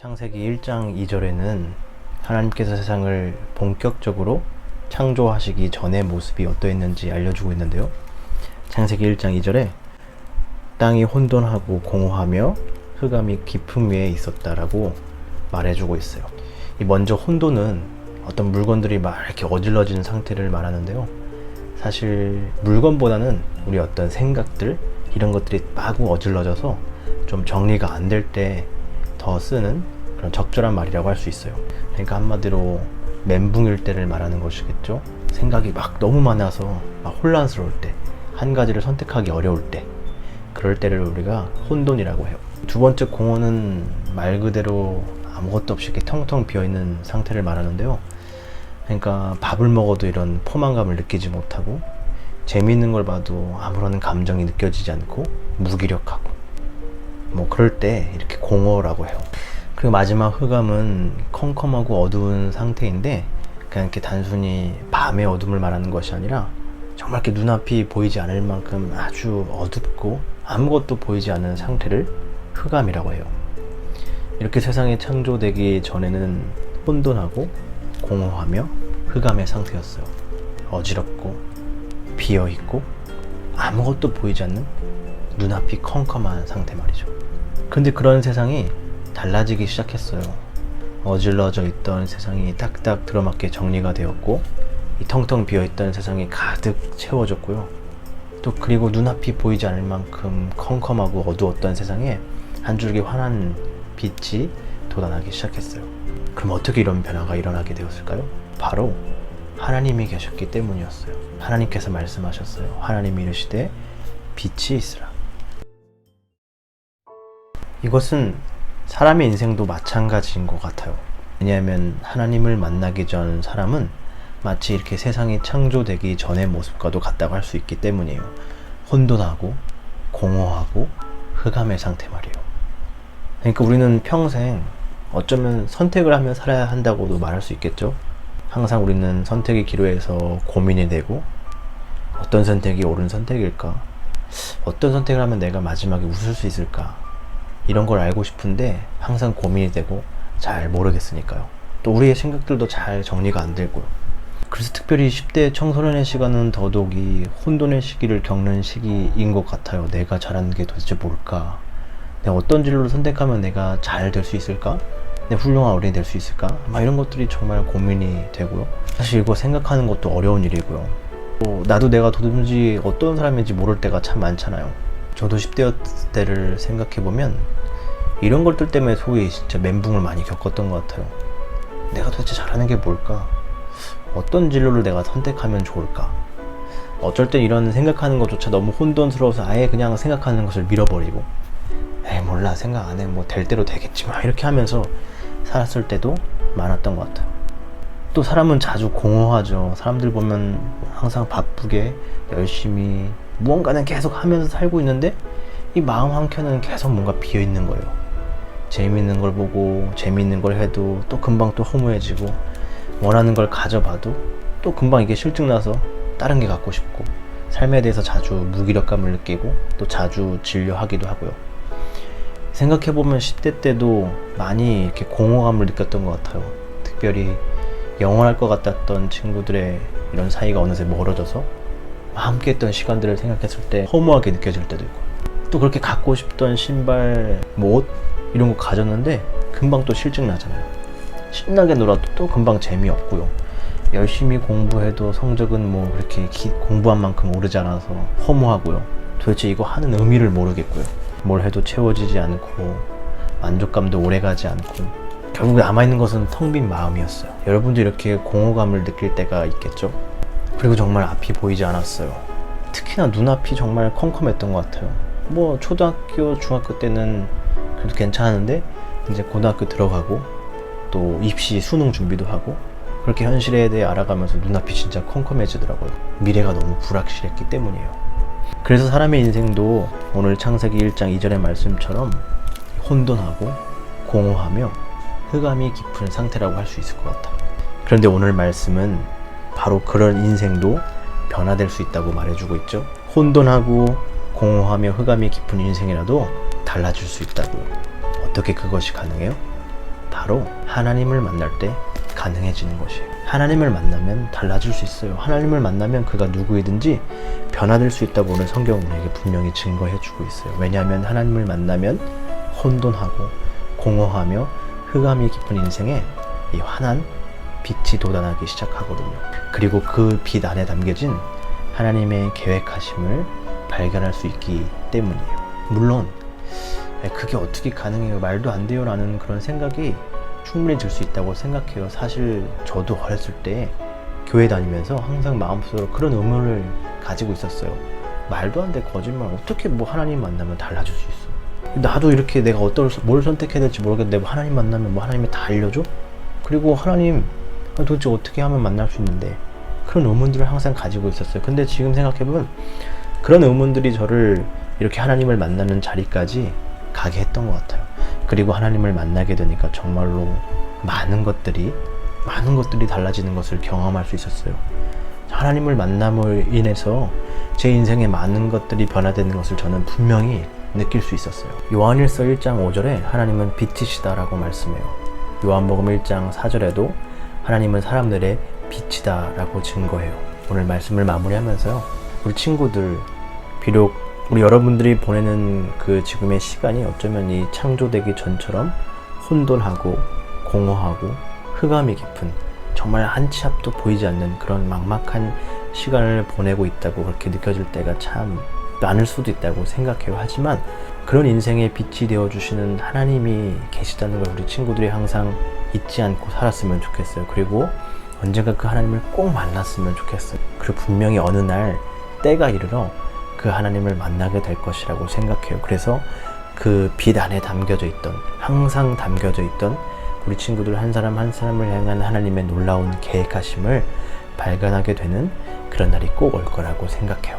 창세기 1장 2절에는 하나님께서 세상을 본격적으로 창조하시기 전의 모습이 어떠했는지 알려주고 있는데요. 창세기 1장 2절에 땅이 혼돈하고 공허하며 흑암이 깊음 위에 있었다라고 말해주고 있어요. 이 먼저 혼돈은 어떤 물건들이 막 이렇게 어질러지는 상태를 말하는데요. 사실 물건보다는 우리 어떤 생각들 이런 것들이 마구 어질러져서 좀 정리가 안 될 때 더 쓰는 그런 적절한 말이라고 할 수 있어요. 그러니까 한마디로 멘붕일 때를 말하는 것이겠죠. 생각이 막 너무 많아서 막 혼란스러울 때, 한 가지를 선택하기 어려울 때, 그럴 때를 우리가 혼돈이라고 해요. 두 번째 공허는 말 그대로 아무것도 없이 이렇게 텅텅 비어있는 상태를 말하는데요. 그러니까 밥을 먹어도 이런 포만감을 느끼지 못하고, 재미있는 걸 봐도 아무런 감정이 느껴지지 않고 무기력하고, 뭐 그럴 때 이렇게 공허라고 해요. 그리고 마지막 흑암은 컴컴하고 어두운 상태인데, 그냥 이렇게 단순히 밤의 어둠을 말하는 것이 아니라 정말 이렇게 눈앞이 보이지 않을 만큼 아주 어둡고 아무것도 보이지 않는 상태를 흑암이라고 해요. 이렇게 세상이 창조되기 전에는 혼돈하고 공허하며 흑암의 상태였어요. 어지럽고 비어있고 아무것도 보이지 않는 눈앞이 컴컴한 상태 말이죠. 근데 그런 세상이 달라지기 시작했어요. 어질러져 있던 세상이 딱딱 들어맞게 정리가 되었고, 이 텅텅 비어있던 세상이 가득 채워졌고요. 또 그리고 눈앞이 보이지 않을 만큼 컴컴하고 어두웠던 세상에 한 줄기 환한 빛이 돋아나기 시작했어요. 그럼 어떻게 이런 변화가 일어나게 되었을까요? 바로 하나님이 계셨기 때문이었어요. 하나님께서 말씀하셨어요. 하나님이 이르시되 빛이 있으라. 이것은 사람의 인생도 마찬가지인 것 같아요. 왜냐하면 하나님을 만나기 전 사람은 마치 이렇게 세상이 창조되기 전의 모습과도 같다고 할 수 있기 때문이에요. 혼돈하고 공허하고 흑암의 상태 말이에요. 그러니까 우리는 평생 어쩌면 선택을 하며 살아야 한다고도 말할 수 있겠죠. 항상 우리는 선택의 기로에서 고민이 되고, 어떤 선택이 옳은 선택일까? 어떤 선택을 하면 내가 마지막에 웃을 수 있을까? 이런 걸 알고 싶은데 항상 고민이 되고 잘 모르겠으니까요. 또 우리의 생각들도 잘 정리가 안 되고요. 그래서 특별히 10대 청소년의 시간은 더더욱이 혼돈의 시기를 겪는 시기인 것 같아요. 내가 잘하는 게 도대체 뭘까? 내가 어떤 진로를 선택하면 내가 잘 될 수 있을까? 내가 훌륭한 어른이 될 수 있을까? 막 이런 것들이 정말 고민이 되고요. 사실 이거 생각하는 것도 어려운 일이고요. 또 나도 내가 도무지 어떤 사람인지 모를 때가 참 많잖아요. 저도 10대 때를 생각해보면 이런 것들 때문에 소위 진짜 멘붕을 많이 겪었던 것 같아요. 내가 도대체 잘하는 게 뭘까? 어떤 진로를 내가 선택하면 좋을까? 어쩔 땐 이런 생각하는 것조차 너무 혼돈스러워서 아예 그냥 생각하는 것을 밀어버리고, 에이 몰라 생각 안 해 뭐 될 대로 되겠지 막 이렇게 하면서 살았을 때도 많았던 것 같아요. 또 사람은 자주 공허하죠. 사람들 보면 항상 바쁘게 열심히 무언가는 계속 하면서 살고 있는데 이 마음 한켠은 계속 뭔가 비어있는 거예요. 재미있는 걸 보고 재미있는 걸 해도 또 금방 또 허무해지고, 원하는 걸 가져봐도 또 금방 이게 실증나서 다른 게 갖고 싶고, 삶에 대해서 자주 무기력감을 느끼고 또 자주 진료하기도 하고요. 생각해보면 10대 때도 많이 이렇게 공허감을 느꼈던 것 같아요. 특별히 영원할 것 같았던 친구들의 이런 사이가 어느새 멀어져서 함께 했던 시간들을 생각했을 때 허무하게 느껴질 때도 있고, 또 그렇게 갖고 싶던 신발, 뭐 옷 이런 거 가졌는데 금방 또 실증 나잖아요. 신나게 놀아도 또 금방 재미없고요. 열심히 공부해도 성적은 뭐 그렇게 공부한 만큼 오르지 않아서 허무하고요. 도대체 이거 하는 의미를 모르겠고요. 뭘 해도 채워지지 않고 만족감도 오래가지 않고, 결국에 남아있는 것은 텅 빈 마음이었어요. 여러분도 이렇게 공허감을 느낄 때가 있겠죠? 그리고 정말 앞이 보이지 않았어요. 특히나 눈앞이 정말 컴컴했던 것 같아요. 뭐 초등학교, 중학교 때는 그래도 괜찮았는데 이제 고등학교 들어가고 또 입시, 수능 준비도 하고, 그렇게 현실에 대해 알아가면서 눈앞이 진짜 컴컴해지더라고요. 미래가 너무 불확실했기 때문이에요. 그래서 사람의 인생도 오늘 창세기 1장 2절의 말씀처럼 혼돈하고 공허하며 흑암이 깊은 상태라고 할 수 있을 것 같아요. 그런데 오늘 말씀은 바로 그런 인생도 변화될 수 있다고 말해주고 있죠. 혼돈하고 공허하며 흑암이 깊은 인생이라도 달라질 수 있다고요. 어떻게 그것이 가능해요? 바로 하나님을 만날 때 가능해지는 것이에요. 하나님을 만나면 달라질 수 있어요. 하나님을 만나면 그가 누구이든지 변화될 수 있다고 오늘 성경은 우리에게 분명히 증거해주고 있어요. 왜냐하면 하나님을 만나면 혼돈하고 공허하며 흑암이 깊은 인생에 이 환한 빛이 돋아나기 시작하거든요. 그리고 그 빛 안에 담겨진 하나님의 계획하심을 발견할 수 있기 때문이에요. 물론 그게 어떻게 가능해요? 말도 안 돼요 라는 그런 생각이 충분히 들 수 있다고 생각해요. 사실 저도 어렸을 때 교회 다니면서 항상 마음속으로 그런 의문을 가지고 있었어요. 말도 안 돼, 거짓말. 어떻게 뭐 하나님 만나면 달라질 수 있어? 나도 이렇게 내가 뭘 선택해야 될지 모르겠는데 뭐 하나님 만나면 뭐 하나님이 다 알려줘? 그리고 하나님 도대체 어떻게 하면 만날 수 있는데? 그런 의문들을 항상 가지고 있었어요. 근데 지금 생각해보면 그런 의문들이 저를 이렇게 하나님을 만나는 자리까지 가게 했던 것 같아요. 그리고 하나님을 만나게 되니까 정말로 많은 것들이 달라지는 것을 경험할 수 있었어요. 하나님을 만남으로 인해서 제 인생에 많은 것들이 변화되는 것을 저는 분명히 느낄 수 있었어요. 요한일서 1장 5절에 하나님은 빛이시다라고 말씀해요. 요한복음 1장 4절에도 하나님은 사람들의 빛이다 라고 증거해요. 오늘 말씀을 마무리하면서요, 우리 친구들, 비록 우리 여러분들이 보내는 그 지금의 시간이 어쩌면 이 창조되기 전처럼 혼돈하고 공허하고 흑암이 깊은, 정말 한 치 앞도 보이지 않는 그런 막막한 시간을 보내고 있다고 그렇게 느껴질 때가 참 많을 수도 있다고 생각해요. 하지만 그런 인생의 빛이 되어주시는 하나님이 계시다는 걸 우리 친구들이 항상 잊지 않고 살았으면 좋겠어요. 그리고 언젠가 그 하나님을 꼭 만났으면 좋겠어요. 그리고 분명히 어느 날 때가 이르러 그 하나님을 만나게 될 것이라고 생각해요. 그래서 그 빛 안에 담겨져 있던, 항상 담겨져 있던 우리 친구들 한 사람 한 사람을 향한 하나님의 놀라운 계획하심을 발견하게 되는 그런 날이 꼭 올 거라고 생각해요.